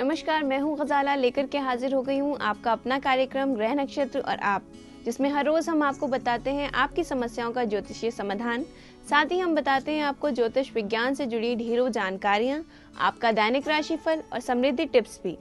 नमस्कार, मैं हूं गजाला लेकर के हाजिर हो गई हूं आपका अपना कार्यक्रम ग्रह नक्षत्र और आप, जिसमें हर रोज हम आपको बताते हैं आपकी समस्याओं का ज्योतिषीय समाधान। साथ ही हम बताते हैं आपको ज्योतिष विज्ञान से जुड़ी ढेरों जानकारियां, आपका दैनिक राशिफल और समृद्धि टिप्स भी।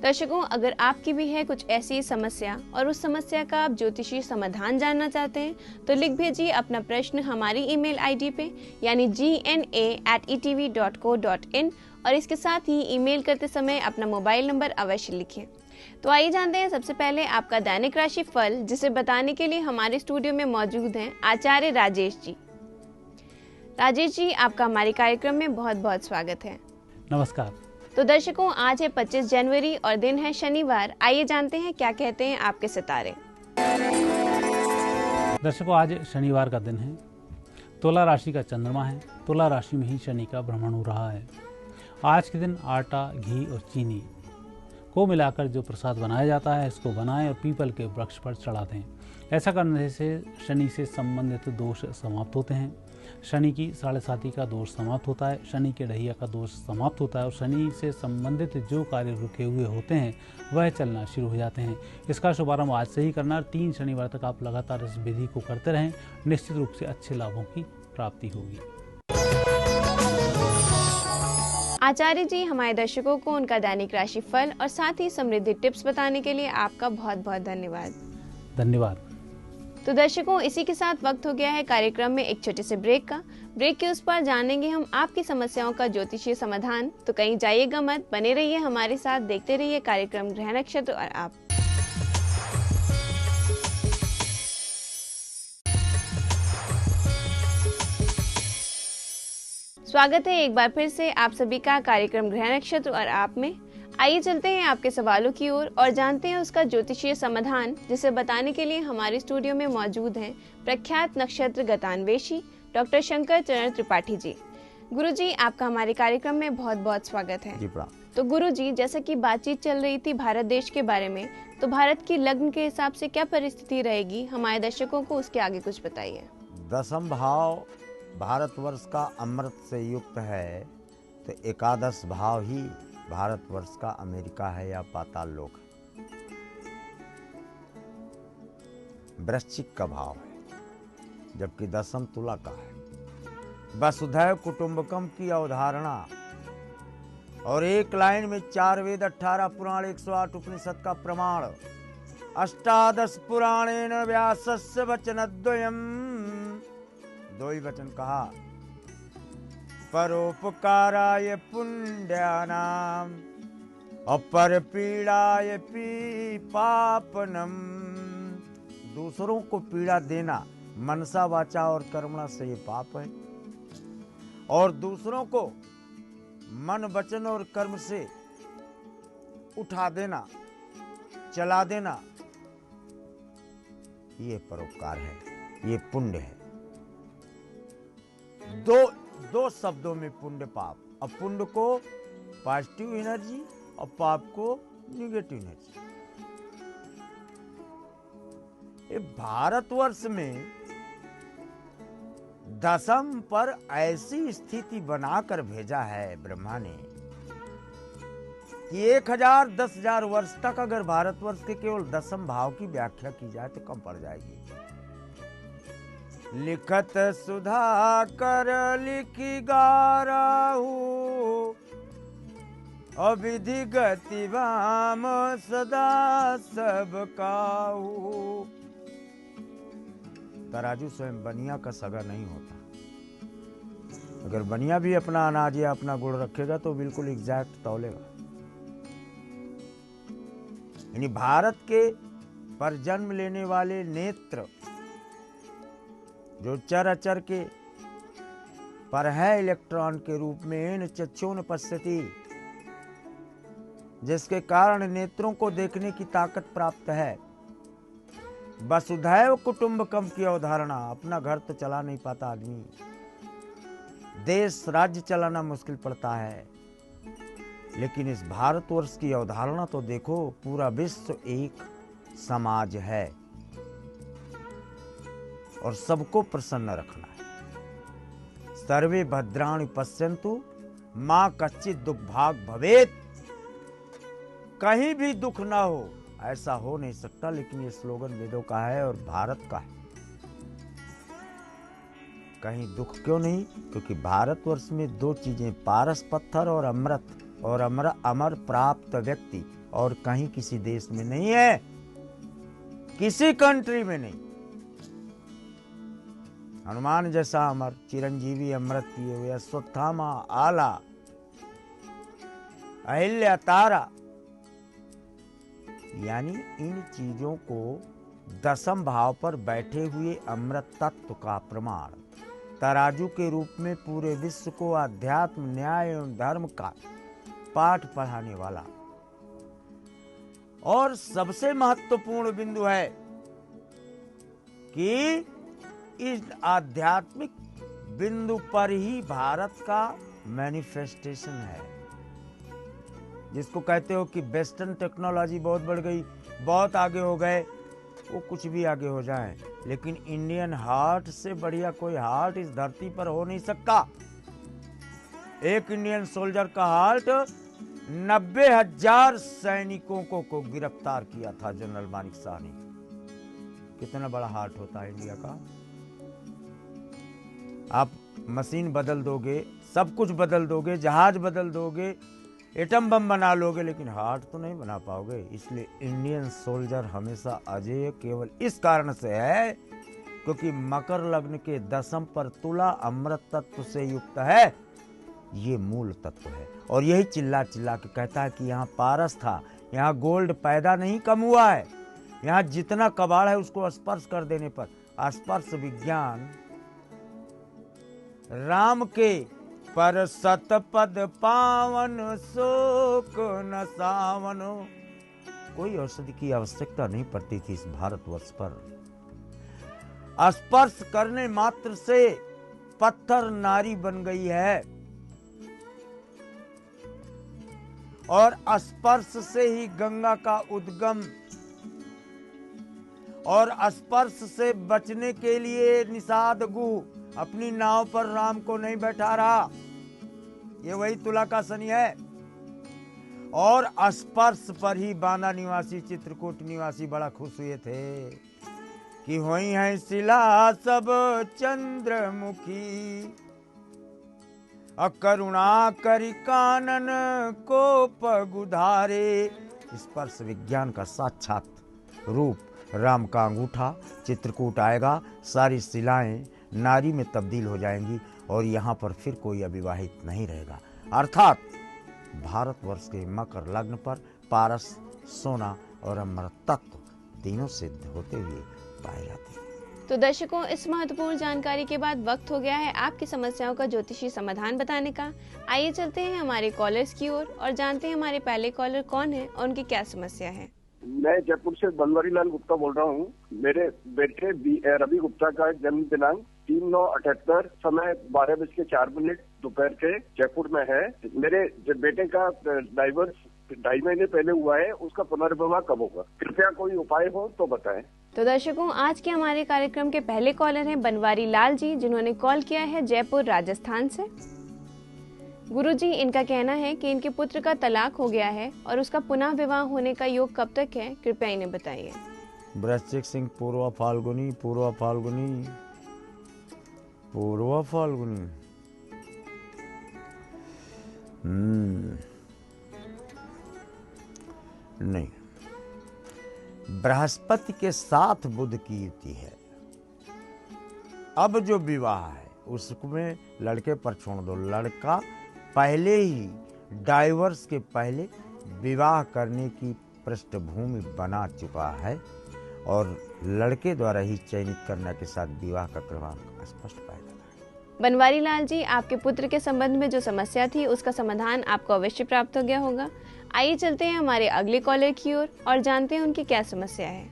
दर्शकों, अगर आपकी भी है कुछ ऐसी समस्या और उस समस्या का आप ज्योतिषीय समाधान जानना चाहते हैं तो लिख भेजिए अपना प्रश्न हमारी ईमेल आईडी पे, यानी gna@etv.co.in, और इसके साथ ही ईमेल करते समय अपना मोबाइल नंबर अवश्य लिखें। तो आइए जानते हैं सबसे पहले आपका दैनिक राशि फल, जिसे बताने के लिए हमारे स्टूडियो में मौजूद हैं आचार्य राजेश जी। राजेश जी, आपका हमारे कार्यक्रम में बहुत बहुत स्वागत है। नमस्कार। तो दर्शकों, आज है 25 जनवरी और दिन है शनिवार। आइए जानते हैं क्या कहते हैं आपके सितारे। दर्शकों, आज शनिवार का दिन है। तुला राशि का चंद्रमा है। तुला राशि में ही शनि का भ्रमण हो रहा है। आज के दिन आटा, घी और चीनी को मिलाकर जो प्रसाद बनाया जाता है, इसको बनाएं और पीपल के वृक्ष पर चढ़ा दें। ऐसा करने से शनि से संबंधित दोष समाप्त होते हैं। शनि की 7.5 का दोष समाप्त होता है, शनि के ढहिया का दोष समाप्त होता है और शनि से संबंधित जो कार्य रुके हुए होते हैं वह चलना शुरू हो जाते हैं। इसका शुभारंभ आज से ही करना। 3 शनिवार तक आप लगातार इस विधि को करते रहें, निश्चित रूप से अच्छे लाभों की प्राप्ति होगी। आचार्य जी, हमारे दर्शकों को उनका दैनिक राशि फल और साथ ही समृद्धि टिप्स बताने के लिए आपका बहुत बहुत धन्यवाद। धन्यवाद। तो दर्शकों, इसी के साथ वक्त हो गया है कार्यक्रम में एक छोटे से ब्रेक का। ब्रेक के उस पर जानेंगे हम आपकी समस्याओं का ज्योतिषीय समाधान। तो कहीं जाइएगा मत, बने रहिए हमारे साथ, देखते रहिए कार्यक्रम ग्रह नक्षत्र और आप। स्वागत है एक बार फिर से आप सभी का कार्यक्रम गृह नक्षत्र और आप में। आइए चलते हैं आपके सवालों की ओर और जानते हैं उसका ज्योतिषीय समाधान, जिसे बताने के लिए हमारे स्टूडियो में मौजूद हैं प्रख्यात नक्षत्र गतान्वेषी डॉक्टर शंकर चरण त्रिपाठी जी। गुरुजी, आपका हमारे कार्यक्रम में बहुत बहुत स्वागत है। तो गुरुजी, जैसा कि बातचीत चल रही थी भारत देश के बारे में, तो भारत की लग्न के हिसाब से क्या परिस्थिति रहेगी, हमारे दर्शकों को उसके आगे कुछ बताइए। 10th भाव भारतवर्ष का अमृत से युक्त है, तो 11 भाव ही भारतवर्ष का अमेरिका है या पाताल लोक है। वृश्चिक का भाव है, जबकि 10th तुला का है। वसुधैव कुटुंबकम की अवधारणा और एक लाइन में 4 वेद, 18 पुराण, 108 उपनिषद का प्रमाण। 18 पुराणेन व्यासस्य वचनद्वयम्, 2 ही वचन कहा। परोपकाराय पुण्यानाम अपर पीड़ाय पापनम। दूसरों को पीड़ा देना मनसा, वाचा और कर्मणा से ये पाप है, और दूसरों को मन, वचन और कर्म से उठा देना, चला देना, ये परोपकार है, ये पुण्य है। दो शब्दों में पुण्य पाप। अब पुण्य को पॉजिटिव एनर्जी और पाप को निगेटिव एनर्जी। ये भारतवर्ष में 10th पर ऐसी स्थिति बनाकर भेजा है ब्रह्मा ने कि 1000 10,000 वर्ष तक अगर भारतवर्ष के केवल 10th भाव की व्याख्या की जाए तो कम पड़ जाएगी। लिखत सुधाकर लिखी गाराहू, अविधि गति वाम सदा सब काहू। तराजू स्वयं बनिया का सगा नहीं होता। अगर बनिया भी अपना अनाज या अपना गुड़ रखेगा तो बिल्कुल एग्जैक्ट तौलेगा। यानी भारत के पर जन्म लेने वाले नेत्र जो चर अचर के पर है इलेक्ट्रॉन के रूप में चक्षुन पश्यति, जिसके कारण नेत्रों को देखने की ताकत प्राप्त है। वसुधैव कुटुंबकम की अवधारणा। अपना घर तो चला नहीं पाता आदमी, देश राज्य चलाना मुश्किल पड़ता है, लेकिन इस भारतवर्ष की अवधारणा तो देखो, पूरा विश्व एक समाज है और सबको प्रसन्न रखना है, सर्वे भद्राणि पश्यन्तु मां कच्चित दुर्भाग भवेत। कहीं भी दुख ना हो, ऐसा हो नहीं सकता, लेकिन ये स्लोगन वेदों का है और भारत का है। कहीं दुख क्यों नहीं? क्योंकि भारतवर्ष में दो चीजें, पारस पत्थर और अमृत, और अमर प्राप्त व्यक्ति और कहीं किसी देश में नहीं है, किसी कंट्री में नहीं। हनुमान जैसा अमर, चिरंजीवी अमृत पिए हुए, अश्वत्थामा आला, अहिल्या तारा, यानी इन चीजों को दसम भाव पर बैठे हुए अमृत तत्व का प्रमाण, तराजू के रूप में पूरे विश्व को अध्यात्म, न्याय एवं धर्म का पाठ पढ़ाने वाला। और सबसे महत्वपूर्ण बिंदु है कि इस आध्यात्मिक बिंदु पर ही भारत का मैनिफेस्टेशन है। जिसको कहते हो कि वेस्टर्न टेक्नोलॉजी बहुत बढ़ गई, बहुत आगे हो गए, वो कुछ भी आगे हो जाए, लेकिन इंडियन हार्ट से बढ़िया कोई हार्ट इस धरती पर हो नहीं सकता। एक इंडियन सोल्जर का हार्ट 90,000 सैनिकों को गिरफ्तार किया था जनरल मानिक शाह ने। कितना बड़ा हार्ट होता है इंडिया का। आप मशीन बदल दोगे, सब कुछ बदल दोगे, जहाज बदल दोगे, एटम बम बना लोगे, लेकिन हार्ट तो नहीं बना पाओगे। इसलिए इंडियन सोल्जर हमेशा अजेय केवल इस कारण से है क्योंकि मकर लग्न के दसम पर तुला अमृत तत्व से युक्त है। ये मूल तत्व है और यही चिल्ला चिल्ला के कहता है कि यहाँ पारस था, यहाँ गोल्ड पैदा नहीं कम हुआ है, यहाँ जितना कबाड़ है उसको स्पर्श कर देने पर स्पर्श विज्ञान राम के पर सतपद पावन शोक न सावनो। कोई औषधि की आवश्यकता नहीं पड़ती थी इस भारतवर्ष पर। स्पर्श करने मात्र से पत्थर नारी बन गई है और स्पर्श से ही गंगा का उद्गम, और स्पर्श से बचने के लिए निषाद गुह अपनी नाव पर राम को नहीं बैठा रहा। ये वही तुला का शनि है। और स्पर्श पर ही बांदा निवासी, चित्रकूट निवासी बड़ा खुश हुए थे कि हुई है शिला सब चंद्रमुखी, अकरुणा करि कानन को पगुधारे। स्पर्श विज्ञान का साक्षात रूप राम का अंगूठा, चित्रकूट आएगा, सारी शिलाएं नारी में तब्दील हो जाएंगी और यहाँ पर फिर कोई अविवाहित नहीं रहेगा। अर्थात भारतवर्ष के मकर लग्न पर पारस, सोना और अमृत तत्व तीनों सिद्ध होते हुए पाए जाते हैं। तो दर्शकों, इस महत्वपूर्ण जानकारी के बाद वक्त हो गया है आपकी समस्याओं का ज्योतिषी समाधान बताने का। आइए चलते हैं हमारे कॉलर्स की ओर और जानते हैं हमारे पहले कॉलर कौन है और उनकी क्या समस्या है। मैं जयपुर से बनवारी लाल गुप्ता बोल रहा हूँ। मेरे बेटे रवि गुप्ता का जन्म दिनांक 3/9/78, समय 12:04 दोपहर के जयपुर में है। मेरे बेटे का डाइवर्स 2.5 महीने पहले हुआ है, उसका पुनर्विवाह कब होगा? कृपया कोई उपाय हो तो बताएं। तो दर्शकों, आज के हमारे कार्यक्रम के पहले कॉलर हैं बनवारी लाल जी, जिन्होंने कॉल किया है जयपुर राजस्थान से। गुरुजी, इनका कहना है कि इनके पुत्र का तलाक हो गया है और उसका पुनः विवाह होने का योग कब तक है, कृपया इन्हें बताइए। वृश्चिक सिंह पूर्वा फाल्गुनी, पूर्वा फाल्गुनी, पूर्वा फाल्गुनी। नहीं, बृहस्पति के साथ बुध की युति है। अब जो विवाह है उसमें लड़के पर छोड़ दो। लड़का पहले ही डाइवर्स के पहले विवाह करने की पृष्ठभूमि बना चुका है और लड़के द्वारा ही चयनित करने के साथ विवाह का क्रमांक स्पष्ट पाया जाता है। बनवारी लाल जी, आपके पुत्र के संबंध में जो समस्या थी उसका समाधान आपको अवश्य प्राप्त हो गया होगा। आइए चलते हैं हमारे अगले कॉलर की ओर और जानते हैं उनकी क्या समस्या है।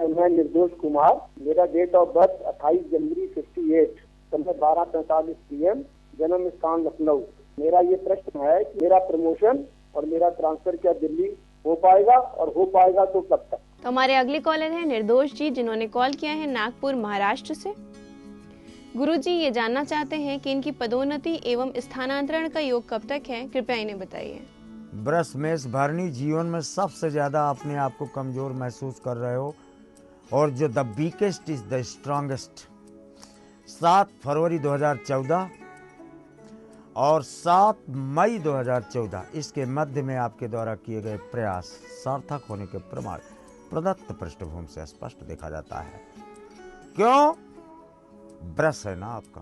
मैं निर्दोष कुमार, मेरा डेट ऑफ बर्थ 28 जनवरी 58, समय 12:45 PM, जन्म स्थान लखनऊ। मेरा ये प्रश्न है कि मेरा प्रमोशन और मेरा ट्रांसफर क्या दिल्ली हो पाएगा और हो पाएगा तो कब तक? तो हमारे अगले कॉलर हैं निर्दोष जी, जिन्होंने कॉल किया है नागपुर महाराष्ट्र से। गुरुजी ये जानना चाहते हैं कि इनकी पदोन्नति एवं स्थानांतरण का योग कब तक है, कृपया इन्हें बताइए। वृष मेष भरणी जीवन में सबसे ज्यादा अपने आप को कमजोर महसूस कर रहे हो, और जो the weakest is the strongest. 7 फरवरी 2014 और 7 मई 2014 इसके मध्य में आपके द्वारा किए गए प्रयास सार्थक होने के प्रमाण प्रदत्त पृष्ठभूमि से स्पष्ट देखा जाता है। क्यों? वृष है ना आपका,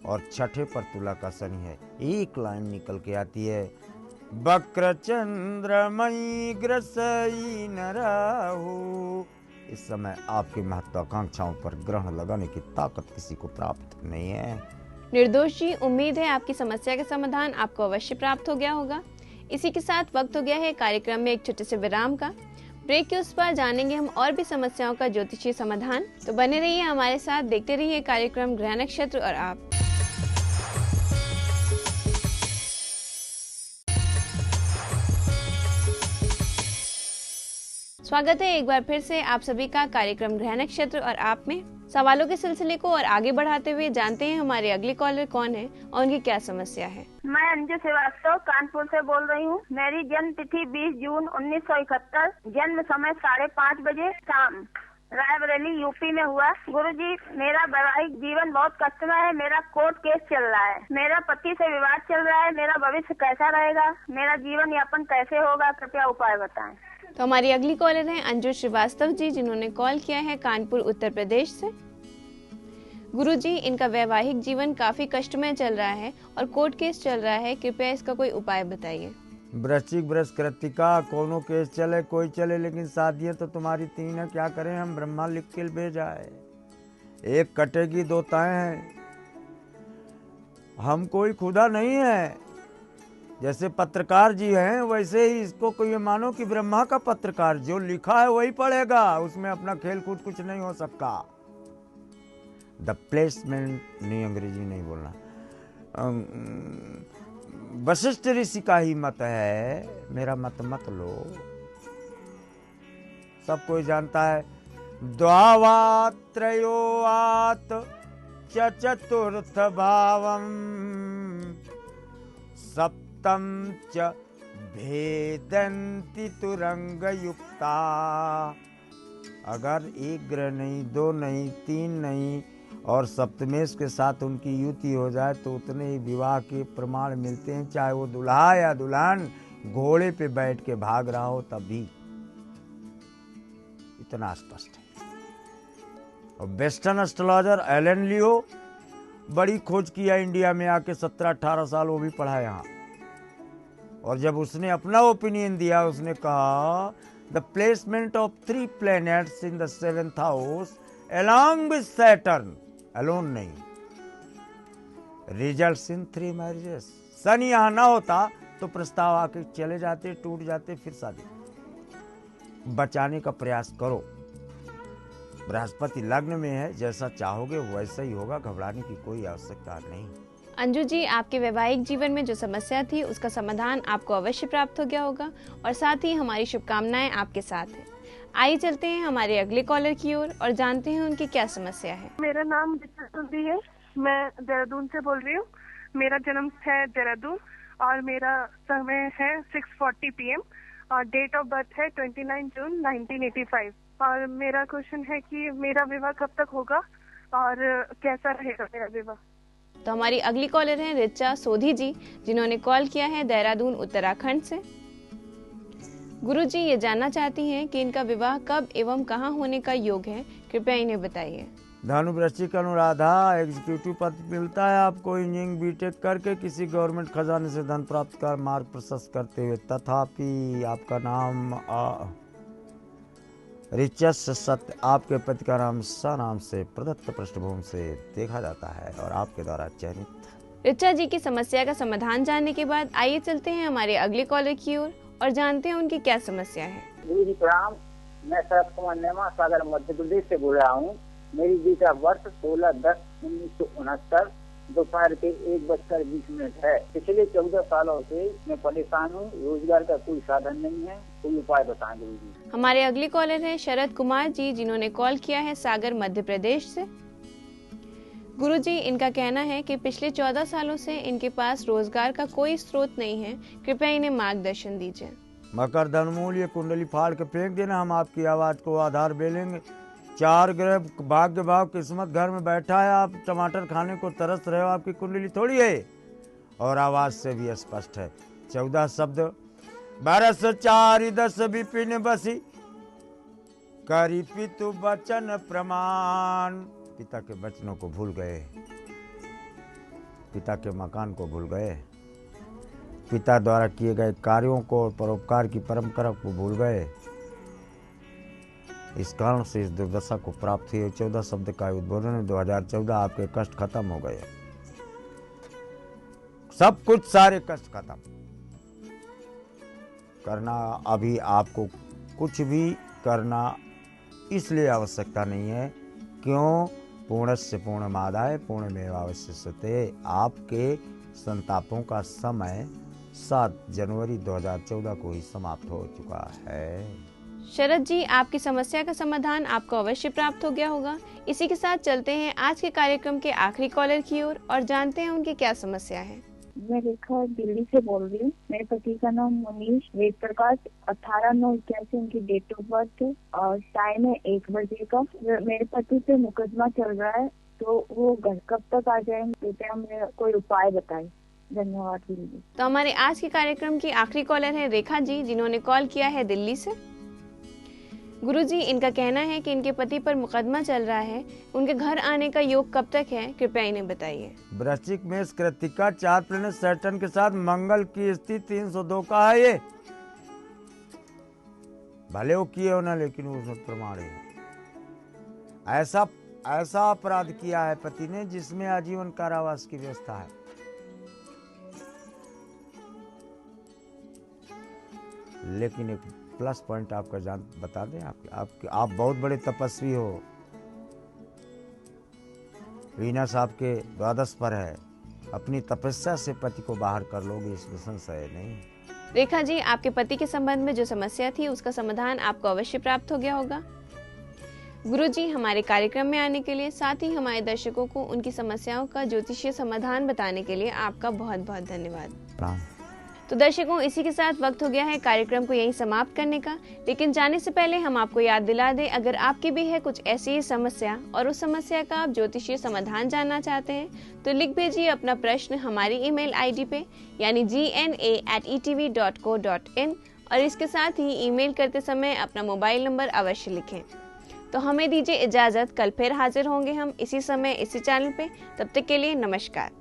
और छठे पर तुला का शनि है। एक लाइन निकल के आती है, वक्र चंद्रमयी ग्रसई न राहु। इस समय आपकी महत्वाकांक्षाओं पर ग्रहण लगाने की ताकत किसी को प्राप्त नहीं है। निर्दोष जी, उम्मीद है आपकी समस्या का समाधान आपको अवश्य प्राप्त हो गया होगा। इसी के साथ वक्त हो गया है कार्यक्रम में एक छोटे से विराम का। ब्रेक के उस पर जानेंगे हम और भी समस्याओं का ज्योतिषीय समाधान। तो बने रहिए हमारे साथ, देखते रहिए कार्यक्रम ग्रह नक्षत्र और आप। स्वागत है एक बार फिर से आप सभी का कार्यक्रम ग्रह नक्षत्र और आप में। सवालों के सिलसिले को और आगे बढ़ाते हुए जानते हैं हमारे अगले कॉलर कौन है और उनकी क्या समस्या है। मैं अंजू श्रीवास्तव कानपुर से बोल रही हूँ। मेरी जन्म तिथि 20 जून 1971, जन्म समय 5:30 बजे शाम, रायबरेली यूपी में हुआ। गुरुजी, मेरा वैवाहिक जीवन बहुत कष्टमय है। मेरा कोर्ट केस चल रहा है, मेरा पति से विवाद चल रहा है। मेरा भविष्य कैसा रहेगा, मेरा जीवन यापन कैसे होगा, कृपया उपाय बताएं। तो हमारी अगली कॉलर हैं अंजू श्रीवास्तव जी, जिन्होंने कॉल किया है कानपुर उत्तर प्रदेश से। गुरुजी, इनका वैवाहिक जीवन काफी कष्टमय चल रहा है और कोर्ट केस चल रहा है, कृपया इसका कोई उपाय बताइए। वृश्चिक वृष कृतिका, कोनो केस चले कोई चले, लेकिन शादियां तो तुम्हारी 3 है। क्या करें हम, ब्रह्मा लिख के भेजा है। एक कटेगी 2 तय हैं। हम कोई खुदा नहीं है। जैसे पत्रकार जी हैं वैसे ही इसको कोई मानो कि ब्रह्मा का पत्रकार, जो लिखा है वही पढ़ेगा, उसमें अपना खेल कूद कुछ नहीं हो सकता। द प्लेसमेंट नहीं, अंग्रेजी नहीं बोलना। वशिष्ठ ऋषि का ही मत है, मेरा मत मत लो। सब कोई जानता है। द्वावा त्रयोआत चतुर्थ भावम सप्तम च भेदन्ति तुरंग युक्ता। अगर 1 ग्रह नहीं, 2 नहीं, 3 नहीं और सप्तमेश के साथ उनकी युति हो जाए तो उतने ही विवाह के प्रमाण मिलते हैं, चाहे वो दुल्हा या दुल्हन घोड़े पे बैठ के भाग रहा हो तब भी। इतना स्पष्ट है। और वेस्टर्न एस्ट्रोलॉजर एलन लियो बड़ी खोज किया इंडिया में आके, 17-18 साल वो भी पढ़ा यहाँ। और जब उसने अपना ओपिनियन दिया, उसने कहा the placement of 3 planets in the 7th house along with Saturn, alone नहीं, रिजल्ट्स इन 3 marriages। शनि यहाँ ना होता तो प्रस्ताव आके चले जाते, टूट जाते, फिर शादी। बचाने का प्रयास करो। बृहस्पति लग्न में है, जैसा चाहोगे वैसा ही होगा, घबराने की कोई आवश्यकता नहीं। अंजू जी, आपके वैवाहिक जीवन में जो समस्या थी उसका समाधान आपको अवश्य प्राप्त हो गया होगा और साथ ही हमारी शुभकामनाएं आपके साथ हैं। आइए चलते हैं हमारे अगले कॉलर की ओर और जानते हैं उनकी क्या समस्या है। मेरा नाम रिचा है, मैं देहरादून से बोल रही हूँ। मेरा जन्म है देहरादून और मेरा समय है 6:40 PM और डेट ऑफ बर्थ है 29 जून 1985। और मेरा क्वेश्चन है कि मेरा विवाह कब तक होगा और कैसा रहेगा मेरा विवाह। तो हमारी अगली कॉलर हैं रिचा सोधी जी, जिन्होंने कॉल किया है देहरादून उत्तराखंड से। गुरुजी, ये जानना चाहती हैं कि इनका विवाह कब एवं कहां होने का योग है, कृपया इन्हें बताइए। धनु वृश्चिक अनुराधा, एग्जीक्यूटिव पद मिलता है आपको इंजीनियरिंग बीटेक करके, किसी गवर्नमेंट खजाने से धन प्राप्त कर मार्ग प्रशस्त करते हुए। तथापि आपका नाम रिचस सत्य, आपके पति का नाम सा नाम से प्रदत्त पृष्ठभूमि से देखा जाता है और आपके द्वारा चयनित। रिचा जी की समस्या का समाधान जानने के बाद आइए चलते हैं हमारे अगले कॉलर की ओर और जानते हैं उनकी क्या समस्या है। गुरु जी प्रणाम, मैं शरद कुमार नेमा सागर मध्य प्रदेश से बोल रहा हूँ। मेरी डेट ऑफ बर्थ 16/10/1969 दोपहर के 1:20 है। पिछले 14 सालों से मैं परेशान हूँ, रोजगार का कोई साधन नहीं है, कोई उपाय बताएं गुरु जी। हमारे अगले कॉलर हैं शरद कुमार जी, जिन्होंने कॉल किया है सागर मध्य प्रदेश से। गुरुजी, इनका कहना है कि पिछले 14 सालों से इनके पास रोजगार का कोई स्रोत नहीं है, कृपया इन्हें मार्गदर्शन दीजिए। मकर धनमूल, ये कुंडली फाड़ के फेंक देना, हम आपकी आवाज को आधार बेलेंगे। 4 ग्रह भाग्य भाव किस्मत घर में बैठा है, आप टमाटर खाने को तरस रहे हो, आपकी कुंडली थोड़ी है। और आवाज से भी स्पष्ट है। 14 शब्द। 12 4 10 विपिन बसी, करी पितु वचन प्रमाण। पिता के वचनों को भूल गए, पिता के मकान को भूल गए, पिता द्वारा किए गए कार्यों को और परोपकार की परंपरा को भूल गए। इस कारण से इस दुर्दशा को प्राप्त हुई। 14 शब्द का उद्बोधन 2014 आपके कष्ट खत्म हो गए, सब कुछ सारे कष्ट खत्म करना। अभी आपको कुछ भी करना इसलिए आवश्यकता नहीं है, क्यों? पूर्णस्य पूर्णमादाय पूर्णमेवावशिष्यते। आपके संतापों का समय 7 जनवरी 2014 को ही समाप्त हो चुका है। शरद जी, आपकी समस्या का समाधान आपको अवश्य प्राप्त हो गया होगा। इसी के साथ चलते हैं आज के कार्यक्रम के आखिरी कॉलर की ओर और जानते हैं उनकी क्या समस्या है। मैं रेखा दिल्ली से बोल रही हूँ। मेरे पति का नाम मनीष वेद प्रकाश, 18/9/81 उनकी डेट ऑफ बर्थ और टाइम है 1 बजे का। मेरे पति पे मुकदमा चल रहा है, तो वो घर कब तक आ जाएंगे? कृपया हमें कोई उपाय बताएं। धन्यवाद दीदी। तो हमारे आज के कार्यक्रम की आखिरी कॉलर है रेखा जी, जिन्होंने कॉल किया है दिल्ली से। गुरुजी, इनका कहना है कि इनके पति पर मुकदमा चल रहा है, उनके घर आने का योग कब तक है, कृपया इन्हें बताइए। वृश्चिक में कृतिका 4 प्लैनेट सैटर्न के साथ मंगल की स्थिति 302 का है। ये भले वो किए हो ना, लेकिन वो प्रमाण है। ऐसा अपराध किया है पति ने जिसमें आजीवन कारावास की व्यवस्था है। लेकिन एक प्लस पॉइंट आपका बता दें, आप बहुत बड़े तपस्वी हो। वीनस आपके द्वादश पर है, अपनी तपस्या से पति को बाहर कर लोगे, इसमें संशय नहीं। रेखा जी, आपके पति के संबंध में जो समस्या थी उसका समाधान आपको अवश्य प्राप्त हो गया होगा। गुरुजी, हमारे कार्यक्रम में आने के लिए, साथ ही हमारे दर्शकों को उनकी समस्याओं का ज्योतिषीय समाधान बताने के लिए आपका बहुत बहुत धन्यवाद। तो दर्शकों, इसी के साथ वक्त हो गया है कार्यक्रम को यहीं समाप्त करने का। लेकिन जाने से पहले हम आपको याद दिला दें, अगर आपकी भी है कुछ ऐसी ही समस्या और उस समस्या का आप ज्योतिषीय समाधान जानना चाहते हैं, तो लिख भेजिए अपना प्रश्न हमारी ईमेल आईडी पे, यानी gna@etv.co.in, और इसके साथ ही ईमेल करते समय अपना मोबाइल नंबर अवश्य लिखें। तो हमें दीजिए इजाजत, कल फिर हाजिर होंगे हम इसी समय इसी चैनल पे। तब तक के लिए नमस्कार।